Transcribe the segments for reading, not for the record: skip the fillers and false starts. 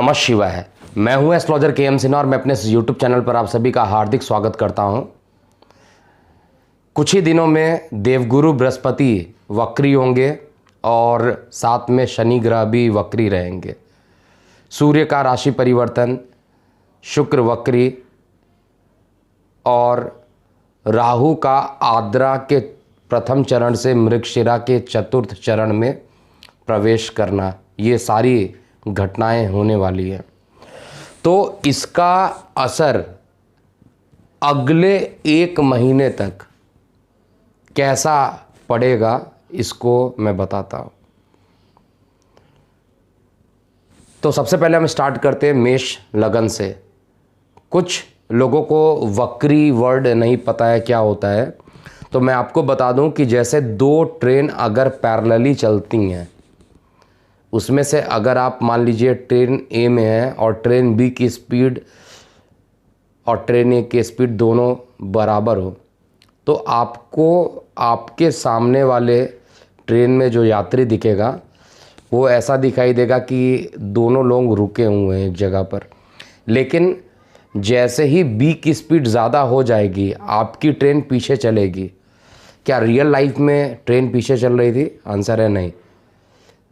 नमः शिवाय। मैं हूं एस्ट्रोलॉजर के एम सिन्हा और मैं अपने यूट्यूब चैनल पर आप सभी का हार्दिक स्वागत करता हूं। कुछ ही दिनों में देवगुरु बृहस्पति वक्री होंगे और साथ में शनि ग्रह भी वक्री रहेंगे। सूर्य का राशि परिवर्तन, शुक्र वक्री और राहु का आद्रा के प्रथम चरण से मृगशिरा के चतुर्थ चरण में प्रवेश करना, ये सारी घटनाएं होने वाली हैं। तो इसका असर अगले 1 महीने तक कैसा पड़ेगा इसको मैं बताता हूं। तो सबसे पहले हम स्टार्ट करते हैं मेष लगन से। कुछ लोगों को वक्री वर्ड नहीं पता है क्या होता है, तो मैं आपको बता दूं कि जैसे 2 ट्रेन अगर पैरेलली चलती हैं, उसमें से अगर आप मान लीजिए ट्रेन ए में है और ट्रेन बी की स्पीड और ट्रेन ए की स्पीड दोनों बराबर हो, तो आपको आपके सामने वाले ट्रेन में जो यात्री दिखेगा वो ऐसा दिखाई देगा कि दोनों लोग रुके हुए हैं एक जगह पर। लेकिन जैसे ही बी की स्पीड ज़्यादा हो जाएगी आपकी ट्रेन पीछे चलेगी। क्या रियल लाइफ में ट्रेन पीछे चल रही थी? आंसर है नहीं।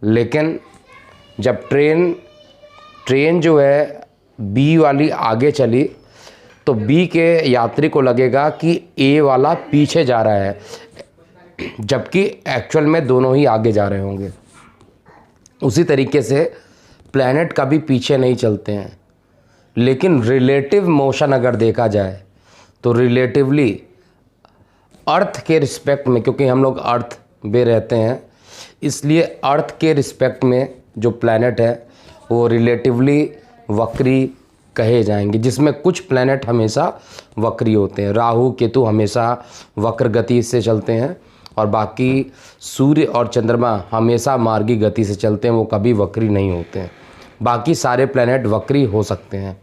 लेकिन जब ट्रेन जो है बी वाली आगे चली तो बी के यात्री को लगेगा कि ए वाला पीछे जा रहा है, जबकि एक्चुअल में दोनों ही आगे जा रहे होंगे। उसी तरीके से प्लैनेट कभी पीछे नहीं चलते हैं, लेकिन रिलेटिव मोशन अगर देखा जाए तो रिलेटिवली अर्थ के रिस्पेक्ट में, क्योंकि हम लोग अर्थ पे रहते हैं, इसलिए अर्थ के रिस्पेक्ट में जो प्लैनेट है वो रिलेटिवली वक्री कहे जाएंगे, जिसमें कुछ प्लैनेट हमेशा वक्री होते हैं। राहु केतु हमेशा वक्र गति से चलते हैं और बाकी सूर्य और चंद्रमा हमेशा मार्गी गति से चलते हैं, वो कभी वक्री नहीं होते हैं। बाकी सारे प्लैनेट वक्री हो सकते हैं।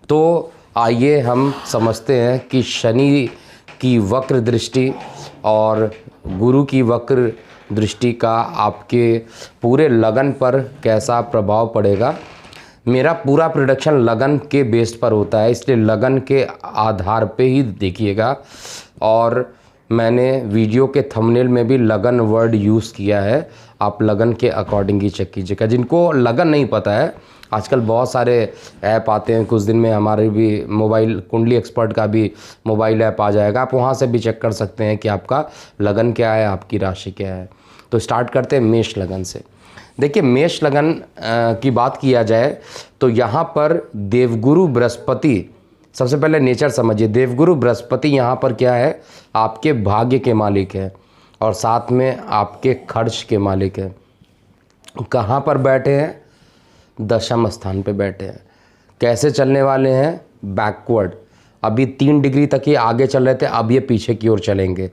तो आइए हम समझते हैं कि शनि की वक्र दृष्टि और गुरु की वक्र दृष्टि का आपके पूरे लगन पर कैसा प्रभाव पड़ेगा। मेरा पूरा प्रेडिक्शन लगन के बेस पर होता है, इसलिए लगन के आधार पे ही देखिएगा। और मैंने वीडियो के थंबनेल में भी लगन वर्ड यूज़ किया है, आप लगन के अकॉर्डिंग ही चेक कीजिएगा। जिनको लगन नहीं पता है, आजकल बहुत सारे ऐप आते हैं, कुछ दिन में हमारे भी मोबाइल कुंडली एक्सपर्ट का भी मोबाइल ऐप आ जाएगा, आप वहाँ से भी चेक कर सकते हैं कि आपका लगन क्या है, आपकी राशि क्या है। तो स्टार्ट करते हैं मेष लगन से। देखिए, मेष लगन की बात किया जाए तो यहाँ पर देवगुरु बृहस्पति, सबसे पहले नेचर समझिए। देवगुरु बृहस्पति यहाँ पर क्या है? आपके भाग्य के मालिक है और साथ में आपके खर्च के मालिक है। कहाँ पर बैठे हैं? दशम स्थान पे बैठे हैं। कैसे चलने वाले हैं? बैकवर्ड। अभी 3 डिग्री तक ही आगे चल रहे थे, अब ये पीछे की ओर चलेंगे।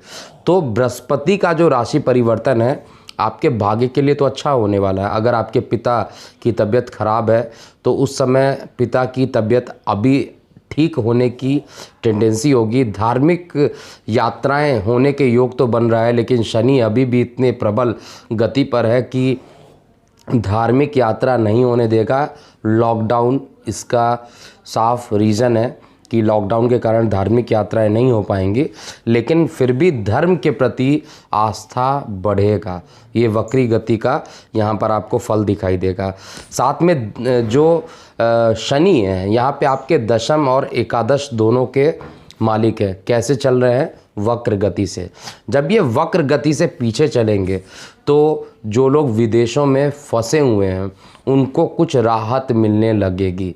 तो बृहस्पति का जो राशि परिवर्तन है आपके भाग्य के लिए तो अच्छा होने वाला है। अगर आपके पिता की तबीयत खराब है तो उस समय पिता की तबीयत अभी ठीक होने की टेंडेंसी होगी। धार्मिक यात्राएं होने के योग तो बन रहा है, लेकिन शनि अभी भी इतने प्रबल गति पर है कि धार्मिक यात्रा नहीं होने देगा। लॉकडाउन इसका साफ रीज़न है कि लॉकडाउन के कारण धार्मिक यात्राएं नहीं हो पाएंगी, लेकिन फिर भी धर्म के प्रति आस्था बढ़ेगा। ये वक्री गति का यहाँ पर आपको फल दिखाई देगा। साथ में जो शनि है यहाँ पे आपके दशम और एकादश दोनों के मालिक है। कैसे चल रहे हैं? वक्र गति से। जब ये वक्र गति से पीछे चलेंगे तो जो लोग विदेशों में फंसे हुए हैं उनको कुछ राहत मिलने लगेगी।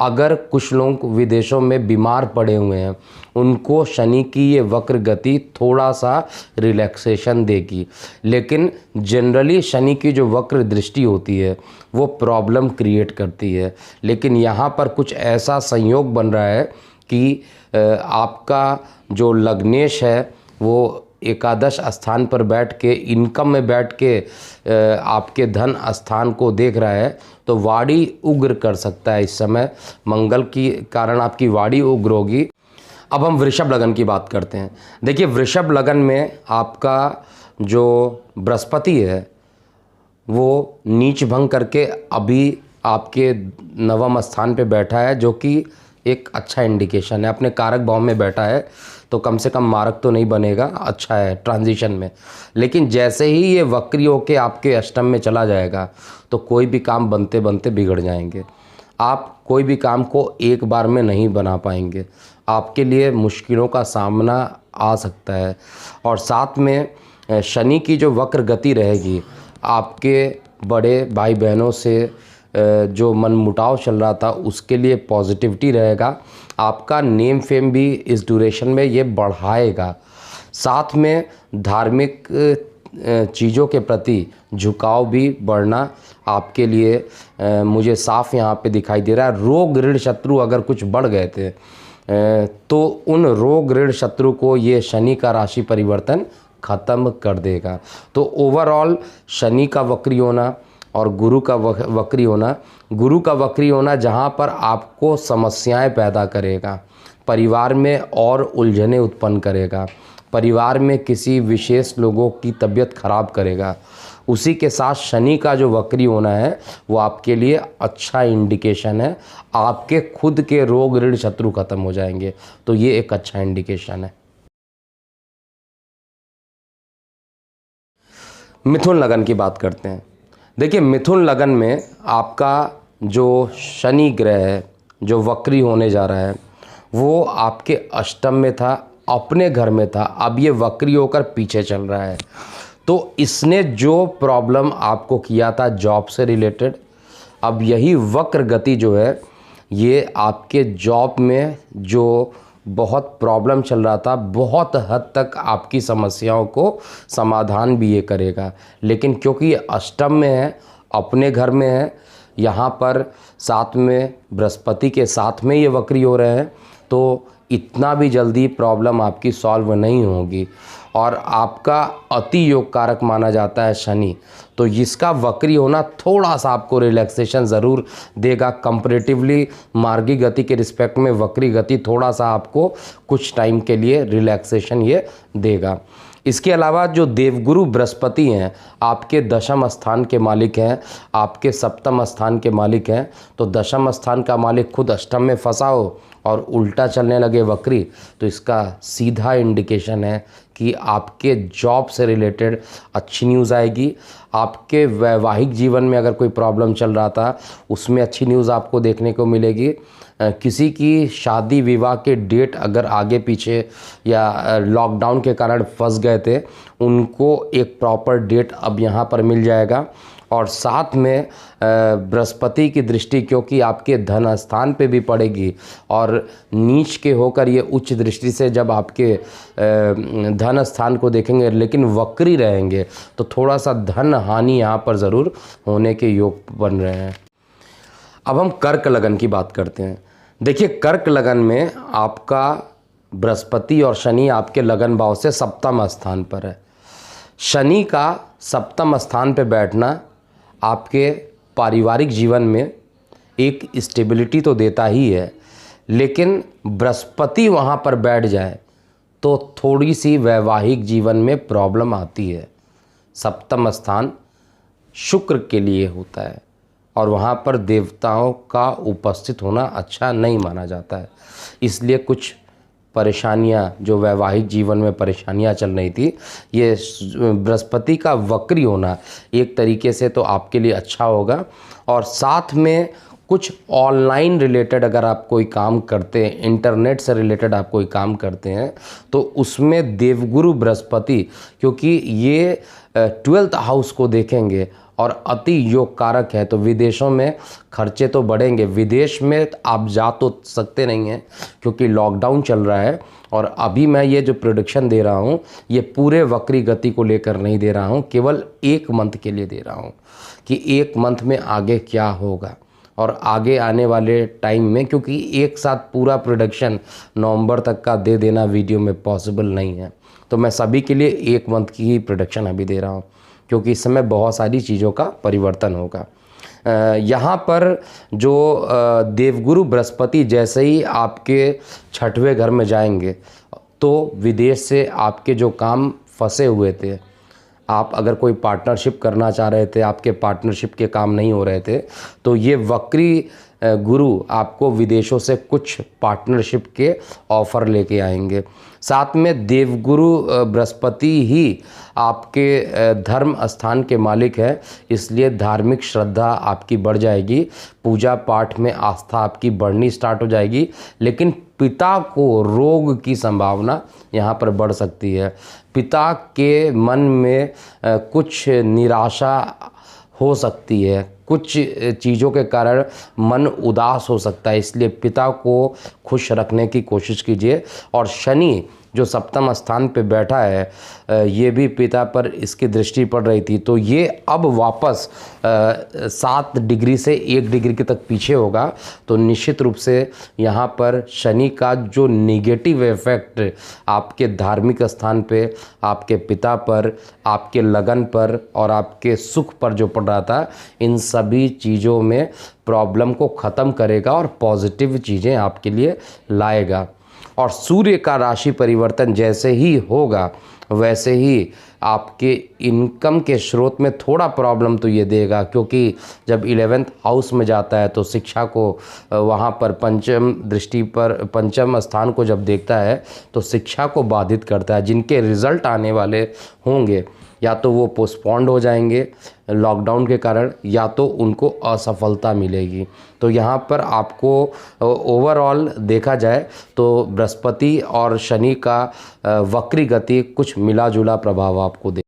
अगर कुछ लोग विदेशों में बीमार पड़े हुए हैं उनको शनि की ये वक्र गति थोड़ा सा रिलैक्सेशन देगी। लेकिन जनरली शनि की जो वक्र दृष्टि होती है वो प्रॉब्लम क्रिएट करती है। लेकिन यहाँ पर कुछ ऐसा संयोग बन रहा है कि आपका जो लग्नेश है वो एकादश स्थान पर बैठ के, इनकम में बैठ के आपके धन स्थान को देख रहा है, तो वाणी उग्र कर सकता है। इस समय मंगल की कारण आपकी वाणी उग्र होगी। अब हम वृषभ लगन की बात करते हैं। देखिए, वृषभ लगन में आपका जो बृहस्पति है वो नीच भंग करके अभी आपके नवम स्थान पे बैठा है, जो कि एक अच्छा इंडिकेशन है। अपने कारक भाव में बैठा है तो कम से कम मारक तो नहीं बनेगा, अच्छा है ट्रांजिशन में। लेकिन जैसे ही ये वक्री होके आपके अष्टम में चला जाएगा तो कोई भी काम बनते बनते बिगड़ जाएंगे। आप कोई भी काम को एक बार में नहीं बना पाएंगे, आपके लिए मुश्किलों का सामना आ सकता है। और साथ में शनि की जो वक्र गति रहेगी, आपके बड़े भाई बहनों से जो मनमुटाव चल रहा था उसके लिए पॉजिटिविटी रहेगा। आपका नेम फेम भी इस ड्यूरेशन में ये बढ़ाएगा। साथ में धार्मिक चीज़ों के प्रति झुकाव भी बढ़ना आपके लिए मुझे साफ यहाँ पे दिखाई दे रहा है। रोग ऋण शत्रु अगर कुछ बढ़ गए थे तो उन रोग ऋण शत्रु को ये शनि का राशि परिवर्तन ख़त्म कर देगा। तो ओवरऑल शनि का वक्री होना और गुरु का वक्री होना, गुरु का वक्री होना जहाँ पर आपको समस्याएं पैदा करेगा, परिवार में और उलझनें उत्पन्न करेगा, परिवार में किसी विशेष लोगों की तबीयत खराब करेगा। उसी के साथ शनि का जो वक्री होना है वो आपके लिए अच्छा इंडिकेशन है, आपके खुद के रोग ऋण शत्रु खत्म हो जाएंगे, तो ये एक अच्छा इंडिकेशन है। मिथुन लगन की बात करते हैं। देखिए, मिथुन लगन में आपका जो शनि ग्रह है जो वक्री होने जा रहा है वो आपके अष्टम में था, अपने घर में था, अब ये वक्री होकर पीछे चल रहा है। तो इसने जो प्रॉब्लम आपको किया था जॉब से रिलेटेड, अब यही वक्र गति जो है ये आपके जॉब में जो बहुत प्रॉब्लम चल रहा था, बहुत हद तक आपकी समस्याओं को समाधान भी ये करेगा। लेकिन क्योंकि ये अष्टम में है, अपने घर में है, यहाँ पर साथ में बृहस्पति के साथ में ये वक्री हो रहे हैं, तो इतना भी जल्दी प्रॉब्लम आपकी सॉल्व नहीं होगी। और आपका अति योग कारक माना जाता है शनि, तो इसका वक्री होना थोड़ा सा आपको रिलैक्सेशन ज़रूर देगा। कंपैरेटिवली मार्गी गति के रिस्पेक्ट में वक्री गति थोड़ा सा आपको कुछ टाइम के लिए रिलैक्सेशन ये देगा। इसके अलावा जो देवगुरु बृहस्पति हैं, आपके दशम स्थान के मालिक हैं, आपके सप्तम स्थान के मालिक हैं। तो दशम स्थान का मालिक खुद अष्टम में फंसा हो और उल्टा चलने लगे वक्री, तो इसका सीधा इंडिकेशन है कि आपके जॉब से रिलेटेड अच्छी न्यूज़ आएगी। आपके वैवाहिक जीवन में अगर कोई प्रॉब्लम चल रहा था उसमें अच्छी न्यूज़ आपको देखने को मिलेगी। किसी की शादी विवाह के डेट अगर आगे पीछे या लॉकडाउन के कारण फंस गए थे, उनको एक प्रॉपर डेट अब यहाँ पर मिल जाएगा। और साथ में बृहस्पति की दृष्टि क्योंकि आपके धन स्थान पे भी पड़ेगी और नीच के होकर ये उच्च दृष्टि से जब आपके धन स्थान को देखेंगे लेकिन वक्री रहेंगे, तो थोड़ा सा धन हानि यहाँ पर ज़रूर होने के योग बन रहे हैं। अब हम कर्क लगन की बात करते हैं। देखिए, कर्क लगन में आपका बृहस्पति और शनि आपके लगन भाव से सप्तम स्थान पर है। शनि का सप्तम स्थान पर बैठना आपके पारिवारिक जीवन में एक स्टेबिलिटी तो देता ही है, लेकिन बृहस्पति वहाँ पर बैठ जाए तो थोड़ी सी वैवाहिक जीवन में प्रॉब्लम आती है। सप्तम स्थान शुक्र के लिए होता है और वहाँ पर देवताओं का उपस्थित होना अच्छा नहीं माना जाता है, इसलिए कुछ परेशानियाँ जो वैवाहिक जीवन में परेशानियाँ चल रही थी, ये बृहस्पति का वक्री होना एक तरीके से तो आपके लिए अच्छा होगा। और साथ में कुछ ऑनलाइन रिलेटेड अगर आप कोई काम करते हैं, इंटरनेट से रिलेटेड आप कोई काम करते हैं, तो उसमें देवगुरु बृहस्पति क्योंकि ये 12th हाउस को देखेंगे और अति योग कारक है, तो विदेशों में खर्चे तो बढ़ेंगे। विदेश में आप जा तो सकते नहीं हैं क्योंकि लॉकडाउन चल रहा है। और अभी मैं ये जो प्रोडिक्शन दे रहा हूँ ये पूरे वक्री गति को लेकर नहीं दे रहा हूँ, केवल 1 मंथ के लिए दे रहा हूँ कि 1 मंथ में आगे क्या होगा और आगे आने वाले टाइम में, क्योंकि एक साथ पूरा प्रोडक्शन नवंबर तक का दे देना वीडियो में पॉसिबल नहीं है, तो मैं सभी के लिए 1 मंथ की ही प्रोडक्शन अभी दे रहा हूँ क्योंकि इस समय बहुत सारी चीज़ों का परिवर्तन होगा। यहाँ पर जो देवगुरु बृहस्पति जैसे ही आपके 6वें घर में जाएंगे तो विदेश से आपके जो काम फंसे हुए थे, आप अगर कोई पार्टनरशिप करना चाह रहे थे, आपके पार्टनरशिप के काम नहीं हो रहे थे, तो ये वक्री गुरु आपको विदेशों से कुछ पार्टनरशिप के ऑफ़र लेके आएंगे। साथ में देवगुरु बृहस्पति ही आपके धर्म स्थान के मालिक है, इसलिए धार्मिक श्रद्धा आपकी बढ़ जाएगी, पूजा पाठ में आस्था आपकी बढ़नी स्टार्ट हो जाएगी। लेकिन पिता को रोग की संभावना यहाँ पर बढ़ सकती है। पिता के मन में कुछ निराशा हो सकती है, कुछ चीज़ों के कारण मन उदास हो सकता है, इसलिए पिता को खुश रखने की कोशिश कीजिए। और शनि जो सप्तम स्थान पे बैठा है, ये भी पिता पर इसकी दृष्टि पड़ रही थी, तो ये अब वापस 7 डिग्री से 1 डिग्री के तक पीछे होगा। तो निश्चित रूप से यहाँ पर शनि का जो नेगेटिव इफेक्ट आपके धार्मिक स्थान पे, आपके पिता पर, आपके लगन पर और आपके सुख पर जो पड़ रहा था, इन सभी चीज़ों में प्रॉब्लम को ख़त्म करेगा और पॉजिटिव चीज़ें आपके लिए लाएगा। और सूर्य का राशि परिवर्तन जैसे ही होगा वैसे ही आपके इनकम के स्रोत में थोड़ा प्रॉब्लम तो ये देगा, क्योंकि जब 11th हाउस में जाता है तो शिक्षा को वहाँ पर पंचम दृष्टि पर पंचम स्थान को जब देखता है तो शिक्षा को बाधित करता है। जिनके रिज़ल्ट आने वाले होंगे या तो वो पोस्टपोन्ड हो जाएंगे लॉकडाउन के कारण, या तो उनको असफलता मिलेगी। तो यहाँ पर आपको ओवरऑल देखा जाए तो बृहस्पति और शनि का वक्री गति कुछ मिला जुला प्रभाव आपको दे।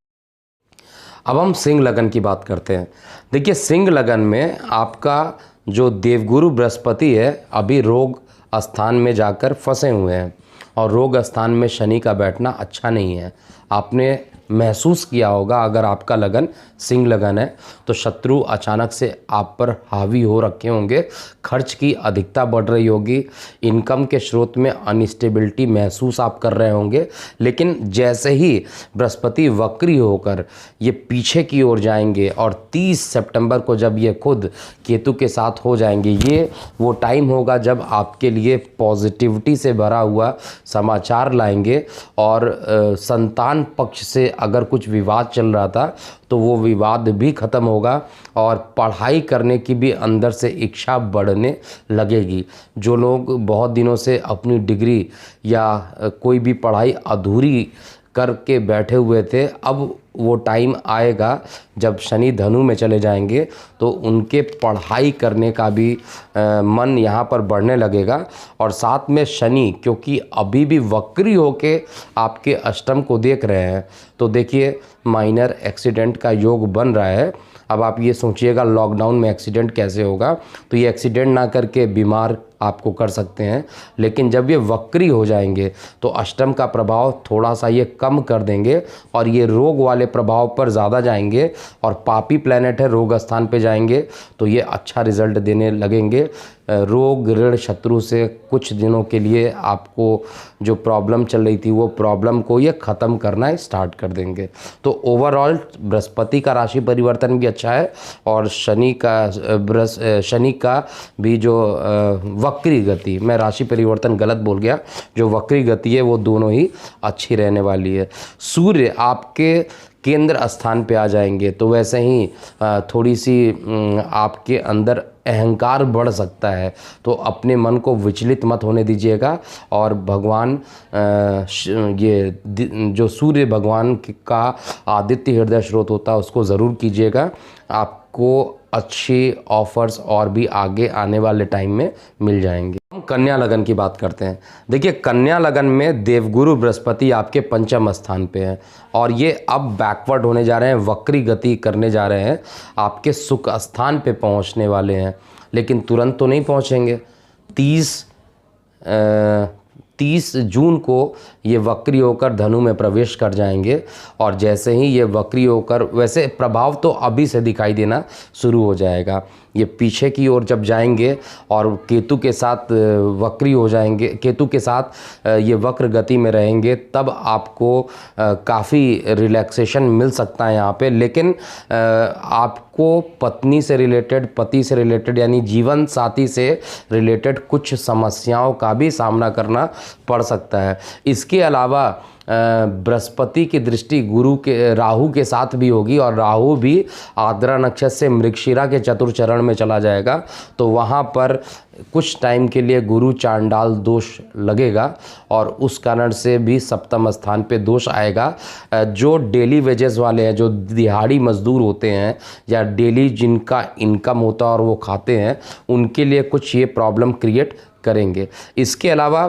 अब हम सिंह लगन की बात करते हैं। देखिए, सिंह लगन में आपका जो देवगुरु बृहस्पति है अभी रोग स्थान में जाकर फंसे हुए हैं, और रोग स्थान में शनि का बैठना अच्छा नहीं है। आपने महसूस किया होगा, अगर आपका लगन सिंह लगन है तो शत्रु अचानक से आप पर हावी हो रखे होंगे, खर्च की अधिकता बढ़ रही होगी, इनकम के स्रोत में अनस्टेबिलिटी महसूस आप कर रहे होंगे। लेकिन जैसे ही बृहस्पति वक्री होकर ये पीछे की ओर जाएंगे और 30 सितंबर को जब ये खुद केतु के साथ हो जाएंगे, ये वो टाइम होगा जब आपके लिए पॉजिटिविटी से भरा हुआ समाचार लाएंगे। और संतान पक्ष से अगर कुछ विवाद चल रहा था तो वो विवाद भी ख़त्म होगा, और पढ़ाई करने की भी अंदर से इच्छा बढ़ने लगेगी। जो लोग बहुत दिनों से अपनी डिग्री या कोई भी पढ़ाई अधूरी करके बैठे हुए थे, अब वो टाइम आएगा जब शनि धनु में चले जाएंगे तो उनके पढ़ाई करने का भी मन यहाँ पर बढ़ने लगेगा। और साथ में शनि क्योंकि अभी भी वक्री होके आपके अष्टम को देख रहे हैं, तो देखिए माइनर एक्सीडेंट का योग बन रहा है। अब आप ये सोचिएगा लॉकडाउन में एक्सीडेंट कैसे होगा, तो ये एक्सीडेंट ना करके बीमार आपको कर सकते हैं, लेकिन जब ये वक्री हो जाएंगे तो अष्टम का प्रभाव थोड़ा सा ये कम कर देंगे और ये रोग वाले प्रभाव पर ज़्यादा जाएंगे, और पापी प्लैनेट है रोग स्थान पे जाएंगे तो ये अच्छा रिजल्ट देने लगेंगे। रोग ऋण शत्रु से कुछ दिनों के लिए आपको जो प्रॉब्लम चल रही थी वो प्रॉब्लम को ये ख़त्म करना स्टार्ट कर देंगे। तो ओवरऑल बृहस्पति का राशि परिवर्तन भी अच्छा है, और शनि का भी जो वक्री गति, मैं राशि परिवर्तन गलत बोल गया, जो वक्री गति है वो दोनों ही अच्छी रहने वाली है। सूर्य आपके केंद्र स्थान पे आ जाएंगे तो वैसे ही थोड़ी सी आपके अंदर अहंकार बढ़ सकता है, तो अपने मन को विचलित मत होने दीजिएगा। और भगवान ये जो सूर्य भगवान का आदित्य हृदय स्रोत होता है उसको ज़रूर कीजिएगा, आपको अच्छी ऑफर्स और भी आगे आने वाले टाइम में मिल जाएंगे। हम कन्या लगन की बात करते हैं। देखिए, कन्या लगन में देवगुरु बृहस्पति आपके पंचम स्थान पे हैं, और ये अब बैकवर्ड होने जा रहे हैं, वक्री गति करने जा रहे हैं, आपके सुख स्थान पे पहुंचने वाले हैं। लेकिन तुरंत तो नहीं पहुंचेंगे। 30 जून को ये वक्री होकर धनु में प्रवेश कर जाएंगे, और जैसे ही ये वक्री होकर, वैसे प्रभाव तो अभी से दिखाई देना शुरू हो जाएगा, ये पीछे की ओर जब जाएंगे और केतु के साथ वक्री हो जाएंगे, केतु के साथ ये वक्र गति में रहेंगे, तब आपको काफ़ी रिलैक्सेशन मिल सकता है यहाँ पे। लेकिन आपको पत्नी से रिलेटेड, पति से रिलेटेड यानी जीवन साथी से रिलेटेड कुछ समस्याओं का भी सामना करना पड़ सकता है। इसके अलावा बृहस्पति की दृष्टि गुरु के राहु के साथ भी होगी और राहु भी आर्द्रा नक्षत्र से मृगशिरा के चतुर्थ चरण में चला जाएगा, तो वहाँ पर कुछ टाइम के लिए गुरु चांडाल दोष लगेगा और उस कारण से भी सप्तम स्थान पे दोष आएगा। जो डेली वेजेस वाले हैं, जो दिहाड़ी मजदूर होते हैं या डेली जिनका इनकम होता है और वो खाते हैं, उनके लिए कुछ ये प्रॉब्लम क्रिएट करेंगे। इसके अलावा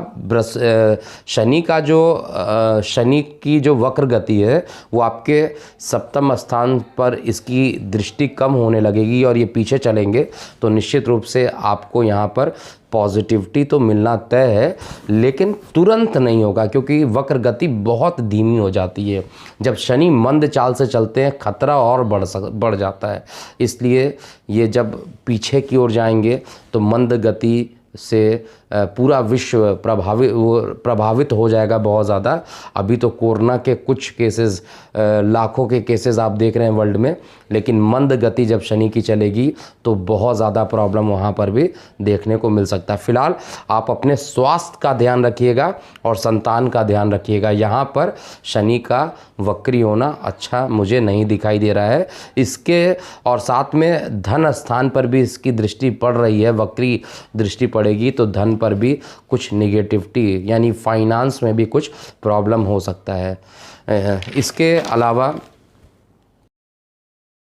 शनि का जो शनि की जो वक्र गति है वो आपके सप्तम स्थान पर इसकी दृष्टि कम होने लगेगी और ये पीछे चलेंगे, तो निश्चित रूप से आपको यहाँ पर पॉजिटिविटी तो मिलना तय है, लेकिन तुरंत नहीं होगा क्योंकि वक्र गति बहुत धीमी हो जाती है। जब शनि मंद चाल से चलते हैं खतरा और बढ़ जाता है, इसलिए ये जब पीछे की ओर जाएंगे तो मंद गति से पूरा विश्व प्रभावित हो जाएगा बहुत ज़्यादा। अभी तो कोरोना के कुछ केसेस, लाखों के केसेस आप देख रहे हैं वर्ल्ड में, लेकिन मंद गति जब शनि की चलेगी तो बहुत ज़्यादा प्रॉब्लम वहाँ पर भी देखने को मिल सकता है। फिलहाल आप अपने स्वास्थ्य का ध्यान रखिएगा और संतान का ध्यान रखिएगा। यहाँ पर शनि का वक्री होना अच्छा मुझे नहीं दिखाई दे रहा है। इसके और साथ में धन स्थान पर भी इसकी दृष्टि पड़ रही है, वक्री दृष्टि पड़ेगी तो धन पर भी कुछ निगेटिविटी यानी फाइनेंस में भी कुछ प्रॉब्लम हो सकता है। इसके अलावा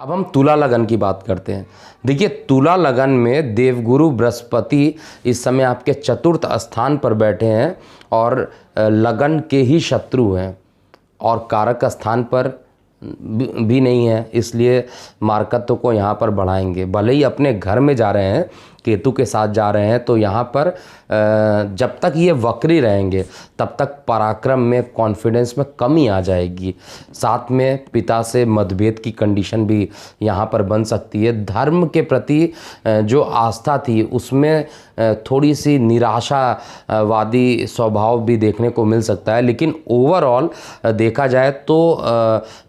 अब हम तुला लगन की बात करते हैं। देखिए, तुला लगन में देवगुरु बृहस्पति इस समय आपके चतुर्थ स्थान पर बैठे हैं और लगन के ही शत्रु हैं और कारक स्थान पर भी नहीं है, इसलिए मार्कत्व को यहाँ पर बढ़ाएंगे। भले ही अपने घर में जा रहे हैं, केतु के साथ जा रहे हैं, तो यहाँ पर जब तक ये वक्री रहेंगे तब तक पराक्रम में, कॉन्फिडेंस में कमी आ जाएगी। साथ में पिता से मतभेद की कंडीशन भी यहाँ पर बन सकती है। धर्म के प्रति जो आस्था थी उसमें थोड़ी सी निराशावादी स्वभाव भी देखने को मिल सकता है, लेकिन ओवरऑल देखा जाए तो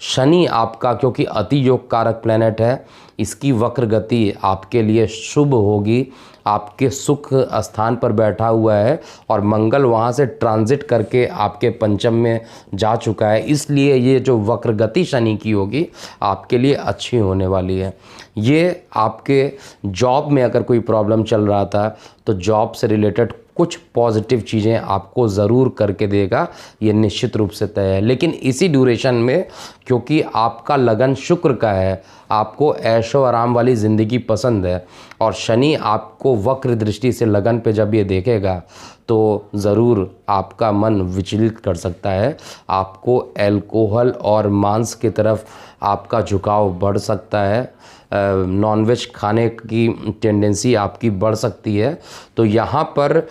शनि आपका, क्योंकि अति योग कारक प्लैनेट है, इसकी वक्र गति आपके लिए शुभ होगी। आपके सुख स्थान पर बैठा हुआ है और मंगल वहाँ से ट्रांजिट करके आपके पंचम में जा चुका है, इसलिए ये जो वक्र गति शनि की होगी आपके लिए अच्छी होने वाली है। ये आपके जॉब में अगर कोई प्रॉब्लम चल रहा था तो जॉब से रिलेटेड कुछ पॉजिटिव चीज़ें आपको ज़रूर करके देगा, ये निश्चित रूप से तय है। लेकिन इसी ड्यूरेशन में, क्योंकि आपका लगन शुक्र का है, आपको ऐशो आराम वाली ज़िंदगी पसंद है और शनि आपको वक्र दृष्टि से लगन पे जब ये देखेगा तो ज़रूर आपका मन विचलित कर सकता है। आपको अल्कोहल और मांस की तरफ आपका झुकाव बढ़ सकता है, नॉनवेज खाने की टेंडेंसी आपकी बढ़ सकती है। तो यहाँ पर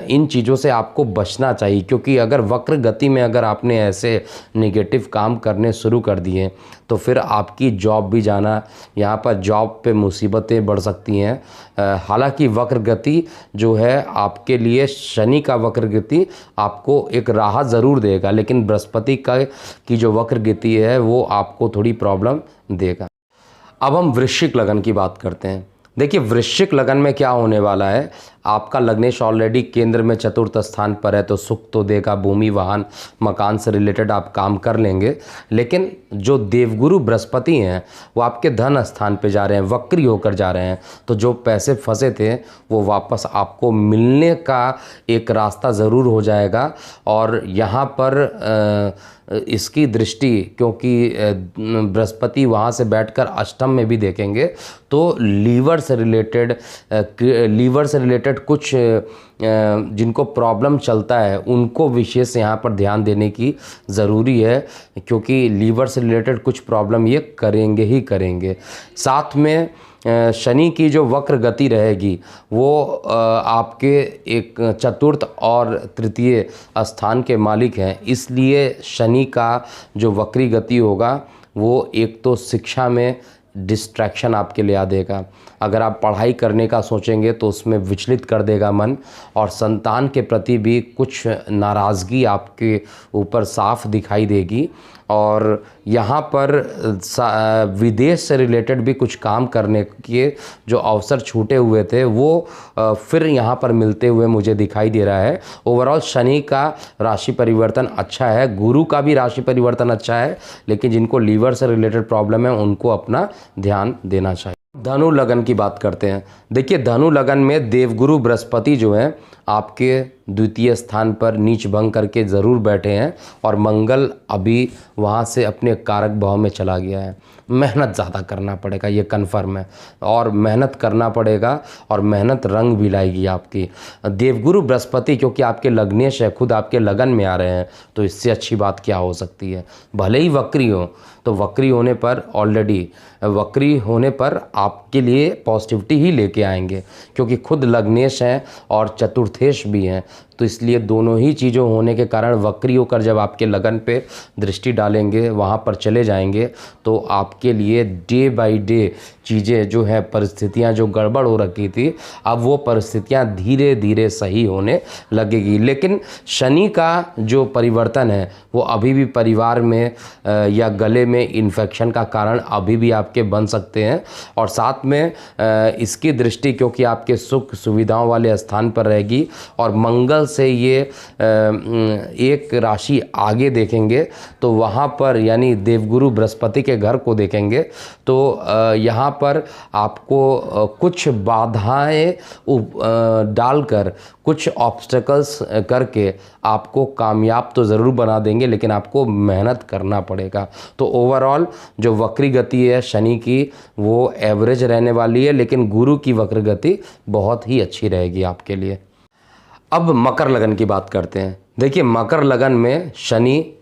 इन चीज़ों से आपको बचना चाहिए, क्योंकि अगर वक्र गति में अगर आपने ऐसे नेगेटिव काम करने शुरू कर दिए तो फिर आपकी जॉब भी जाना, यहाँ पर जॉब पे मुसीबतें बढ़ सकती हैं। हालांकि वक्र गति जो है आपके लिए, शनि का वक्र गति आपको एक राहत ज़रूर देगा, लेकिन बृहस्पति की जो वक्र गति है वो आपको थोड़ी प्रॉब्लम देगा। अब हम वृश्चिक लगन की बात करते हैं। देखिए, वृश्चिक लगन में क्या होने वाला है, आपका लग्नेश ऑलरेडी केंद्र में चतुर्थ स्थान पर है तो सुख तो देगा, भूमि वाहन मकान से रिलेटेड आप काम कर लेंगे। लेकिन जो देवगुरु बृहस्पति हैं वो आपके धन स्थान पे जा रहे हैं, वक्री होकर जा रहे हैं, तो जो पैसे फंसे थे वो वापस आपको मिलने का एक रास्ता ज़रूर हो जाएगा। और यहाँ पर इसकी दृष्टि, क्योंकि बृहस्पति वहाँ से बैठकर अष्टम में भी देखेंगे, तो लीवर से रिलेटेड कुछ जिनको प्रॉब्लम चलता है उनको विशेष यहाँ पर ध्यान देने की ज़रूरी है, क्योंकि लीवर से रिलेटेड कुछ प्रॉब्लम ये करेंगे ही करेंगे। साथ में शनि की जो वक्र गति रहेगी वो आपके एक चतुर्थ और तृतीय स्थान के मालिक हैं, इसलिए शनि का जो वक्री गति होगा वो एक तो शिक्षा में डिस्ट्रैक्शन आपके लिए आ देगा। अगर आप पढ़ाई करने का सोचेंगे तो उसमें विचलित कर देगा मन, और संतान के प्रति भी कुछ नाराज़गी आपके ऊपर साफ दिखाई देगी। और यहाँ पर विदेश से रिलेटेड भी कुछ काम करने के जो अवसर छूटे हुए थे वो फिर यहाँ पर मिलते हुए मुझे दिखाई दे रहा है। ओवरऑल शनि का राशि परिवर्तन अच्छा है, गुरु का भी राशि परिवर्तन अच्छा है, लेकिन जिनको लीवर से रिलेटेड प्रॉब्लम है उनको अपना ध्यान देना चाहिए। धनु लगन की बात करते हैं। देखिए, धनु लगन में देवगुरु बृहस्पति जो हैं आपके द्वितीय स्थान पर नीच भंग करके ज़रूर बैठे हैं, और मंगल अभी वहाँ से अपने कारक भाव में चला गया है। मेहनत ज़्यादा करना पड़ेगा, ये कन्फर्म है, और मेहनत करना पड़ेगा, और मेहनत रंग भी लाएगी आपकी। देवगुरु बृहस्पति क्योंकि आपके लग्नेश है, खुद आपके लगन में आ रहे हैं, तो इससे अच्छी बात क्या हो सकती है। भले ही वक्री हो, तो वक्री होने पर ऑलरेडी वक्री होने पर आपके लिए पॉजिटिविटी ही लेके आएंगे, क्योंकि खुद लग्नेश हैं और चतुर्थेश भी हैं। तो इसलिए दोनों ही चीज़ों होने के कारण वक्री होकर जब आपके लगन पे दृष्टि डालेंगे, वहाँ पर चले जाएंगे, तो आपके लिए डे बाय डे चीज़ें जो है, परिस्थितियाँ जो गड़बड़ हो रखी थी, अब वो परिस्थितियाँ धीरे धीरे सही होने लगेगी। लेकिन शनि का जो परिवर्तन है वो अभी भी परिवार में या गले में इन्फेक्शन का कारण अभी भी आपके बन सकते हैं, और साथ में इसकी दृष्टि क्योंकि आपके सुख सुविधाओं वाले स्थान पर रहेगी, और मंगल से ये एक राशि आगे देखेंगे तो वहाँ पर यानी देवगुरु बृहस्पति के घर को देखेंगे, तो यहाँ पर आपको कुछ बाधाएं डालकर, कुछ ऑब्स्टेकल्स करके आपको कामयाब तो ज़रूर बना देंगे, लेकिन आपको मेहनत करना पड़ेगा। तो ओवरऑल जो वक्री गति है शनि की वो एवरेज रहने वाली है, लेकिन गुरु की वक्र गति बहुत ही अच्छी रहेगी आपके लिए। अब मकर लगन की बात करते हैं। देखिए, मकर लगन में शनि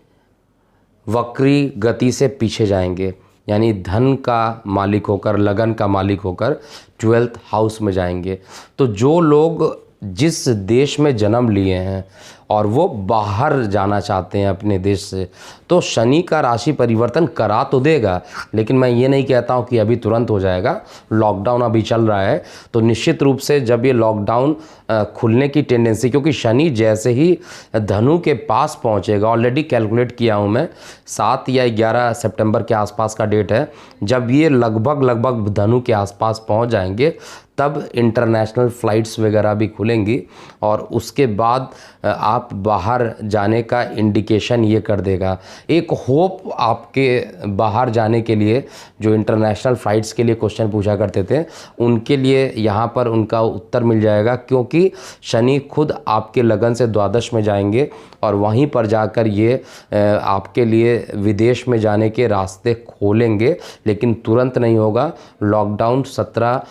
वक्री गति से पीछे जाएंगे, यानी धन का मालिक होकर, लगन का मालिक होकर 12th हाउस में जाएंगे। तो जो लोग जिस देश में जन्म लिए हैं और वो बाहर जाना चाहते हैं अपने देश से, तो शनि का राशि परिवर्तन करा तो देगा, लेकिन मैं ये नहीं कहता हूँ कि अभी तुरंत हो जाएगा। लॉकडाउन अभी चल रहा है, तो निश्चित रूप से जब ये लॉकडाउन खुलने की टेंडेंसी, क्योंकि शनि जैसे ही धनु के पास पहुँचेगा, ऑलरेडी कैलकुलेट किया हूँ मैं, 7 या 11 सितंबर के आसपास का डेट है, जब ये लगभग धनु के आसपास पहुँच जाएंगे तब इंटरनेशनल फ़्लाइट्स वगैरह भी खुलेंगी, और उसके बाद आप बाहर जाने का इंडिकेशन ये कर देगा। एक होप आपके बाहर जाने के लिए, जो इंटरनेशनल फ़्लाइट्स के लिए क्वेश्चन पूछा करते थे, उनके लिए यहाँ पर उनका उत्तर मिल जाएगा, क्योंकि शनि खुद आपके लगन से द्वादश में जाएंगे, और वहीं पर जाकर ये आपके लिए विदेश में जाने के रास्ते खोलेंगे, लेकिन तुरंत नहीं होगा। लॉकडाउन 17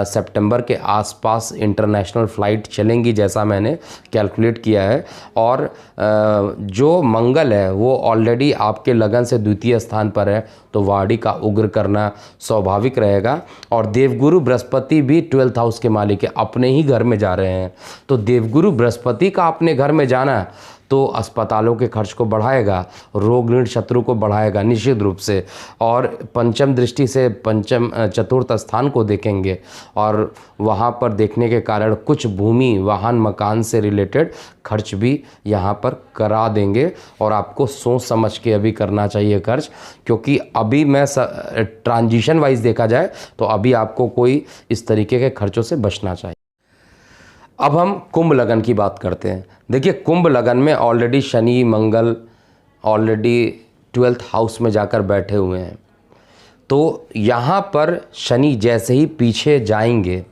सितंबर के आसपास इंटरनेशनल फ़्लाइट चलेंगी, जैसा मैंने कैलकुलेट किया है। और जो मंगल है वो ऑलरेडी आपके लगन से द्वितीय स्थान पर है, तो वाणी का उग्र करना स्वाभाविक रहेगा। और देवगुरु बृहस्पति भी 12th हाउस के मालिक है, अपने ही घर में जा रहे हैं, तो देवगुरु बृहस्पति का अपने घर में जाना तो अस्पतालों के खर्च को बढ़ाएगा, रोग ऋण शत्रु को बढ़ाएगा निश्चित रूप से। और पंचम दृष्टि से पंचम चतुर्थ स्थान को देखेंगे, और वहाँ पर देखने के कारण कुछ भूमि वाहन मकान से रिलेटेड खर्च भी यहाँ पर करा देंगे, और आपको सोच समझ के अभी करना चाहिए खर्च, क्योंकि अभी मैं ट्रांजिशन वाइज देखा जाए तो अभी आपको कोई इस तरीके के खर्चों से बचना चाहिए। अब हम कुंभ लगन की बात करते हैं। देखिए, कुंभ लगन में ऑलरेडी शनि मंगल ऑलरेडी 12th हाउस में जाकर बैठे हुए हैं, तो यहाँ पर शनि जैसे ही पीछे जाएंगे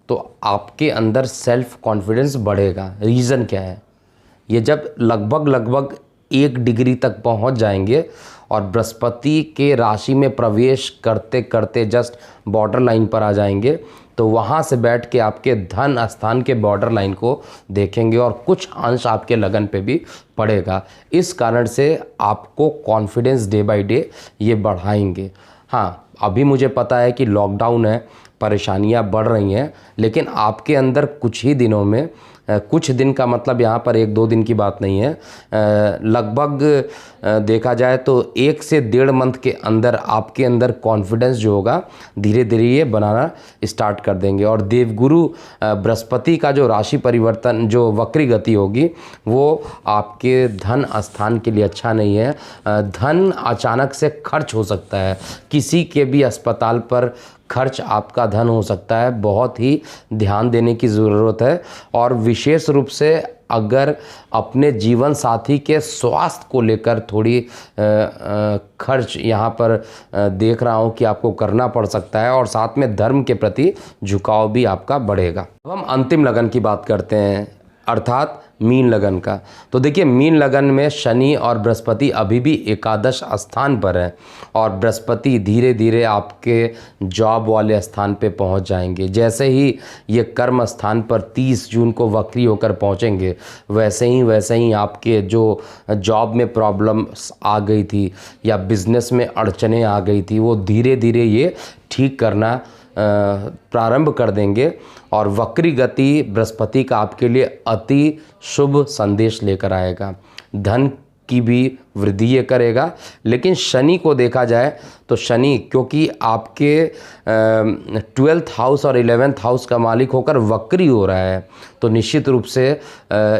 तो आपके अंदर सेल्फ कॉन्फिडेंस बढ़ेगा। रीज़न क्या है? ये जब लगभग 1 डिग्री तक पहुँच जाएंगे और बृहस्पति के राशि में प्रवेश करते करते जस्ट बॉर्डर लाइन पर आ जाएंगे, तो वहाँ से बैठ के आपके धन स्थान के बॉर्डर लाइन को देखेंगे, और कुछ अंश आपके लगन पे भी पड़ेगा। इस कारण से आपको कॉन्फिडेंस डे बाय डे ये बढ़ाएंगे। हाँ, अभी मुझे पता है कि लॉकडाउन है, परेशानियाँ बढ़ रही हैं, लेकिन आपके अंदर कुछ ही दिनों में कुछ दिन का मतलब यहाँ पर 1-2 दिन की बात नहीं है। लगभग देखा जाए तो 1 से 1.5 मंथ के अंदर आपके अंदर कॉन्फिडेंस जो होगा धीरे धीरे ये बनाना स्टार्ट कर देंगे। और देवगुरु बृहस्पति का जो राशि परिवर्तन, जो वक्री गति होगी, वो आपके धन स्थान के लिए अच्छा नहीं है। धन अचानक से खर्च हो सकता है, किसी के भी अस्पताल पर खर्च आपका धन हो सकता है। बहुत ही ध्यान देने की ज़रूरत है। और विशेष रूप से अगर अपने जीवन साथी के स्वास्थ्य को लेकर थोड़ी खर्च यहाँ पर देख रहा हूँ कि आपको करना पड़ सकता है। और साथ में धर्म के प्रति झुकाव भी आपका बढ़ेगा। अब हम अंतिम लगन की बात करते हैं, अर्थात मीन लगन का। तो देखिए, मीन लगन में शनि और बृहस्पति अभी भी एकादश स्थान पर है और बृहस्पति धीरे धीरे आपके जॉब वाले स्थान पे पहुंच जाएंगे। जैसे ही ये कर्म स्थान पर 30 जून को वक्री होकर पहुंचेंगे, वैसे ही आपके जो जॉब में प्रॉब्लम्स आ गई थी या बिजनेस में अड़चने आ गई थी, वो धीरे धीरे ये ठीक करना प्रारंभ कर देंगे। और वक्री गति बृहस्पति का आपके लिए अति शुभ संदेश लेकर आएगा। धन की भी वृद्धि ये करेगा। लेकिन शनि को देखा जाए तो शनि, क्योंकि आपके 12th हाउस और 11th हाउस का मालिक होकर वक्री हो रहा है, तो निश्चित रूप से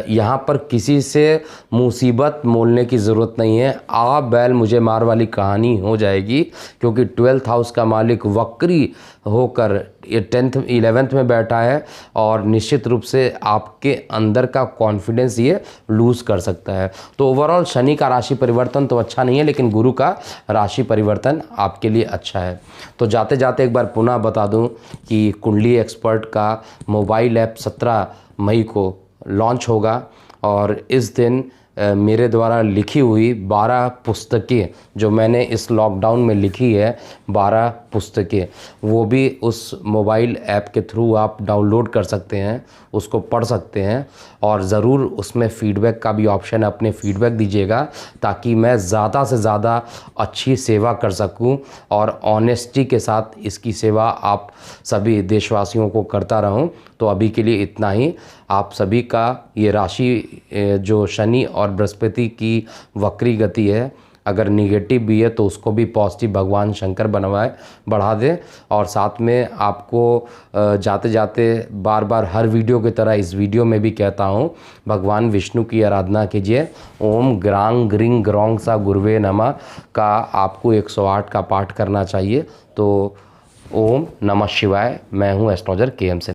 यहाँ पर किसी से मुसीबत मोलने की ज़रूरत नहीं है। आ बैल मुझे मार वाली कहानी हो जाएगी, क्योंकि 12th हाउस का मालिक वक्री होकर 10th 11th में बैठा है और निश्चित रूप से आपके अंदर का कॉन्फिडेंस ये लूज़ कर सकता है। तो ओवरऑल शनि का राशि परिवर्तन तो अच्छा नहीं है, लेकिन गुरु का राशि परिवर्तन आपके लिए अच्छा है। तो जाते जाते एक बार पुनः बता दूं कि कुंडली एक्सपर्ट का मोबाइल ऐप 17 मई को लॉन्च होगा और इस दिन मेरे द्वारा लिखी हुई 12 पुस्तकें, जो मैंने इस लॉकडाउन में लिखी है 12 पुस्तकें, वो भी उस मोबाइल ऐप के थ्रू आप डाउनलोड कर सकते हैं, उसको पढ़ सकते हैं। और ज़रूर उसमें फ़ीडबैक का भी ऑप्शन है, अपने फ़ीडबैक दीजिएगा ताकि मैं ज़्यादा से ज़्यादा अच्छी सेवा कर सकूं और ऑनेस्टी के साथ इसकी सेवा आप सभी देशवासियों को करता रहूं। तो अभी के लिए इतना ही। आप सभी का ये राशि जो शनि और बृहस्पति की वक्री गति है, अगर निगेटिव भी है तो उसको भी पॉजिटिव भगवान शंकर बढ़ा दें। और साथ में आपको जाते जाते बार बार हर वीडियो की तरह इस वीडियो में भी कहता हूँ, भगवान विष्णु की आराधना कीजिए। ओम ग्रांग ग्रिंग ग्रोंग सा गुरुवे नमः का आपको 108 का पाठ करना चाहिए। तो ओम नमः शिवाय। मैं हूँ एस्ट्रोलॉजर KM से।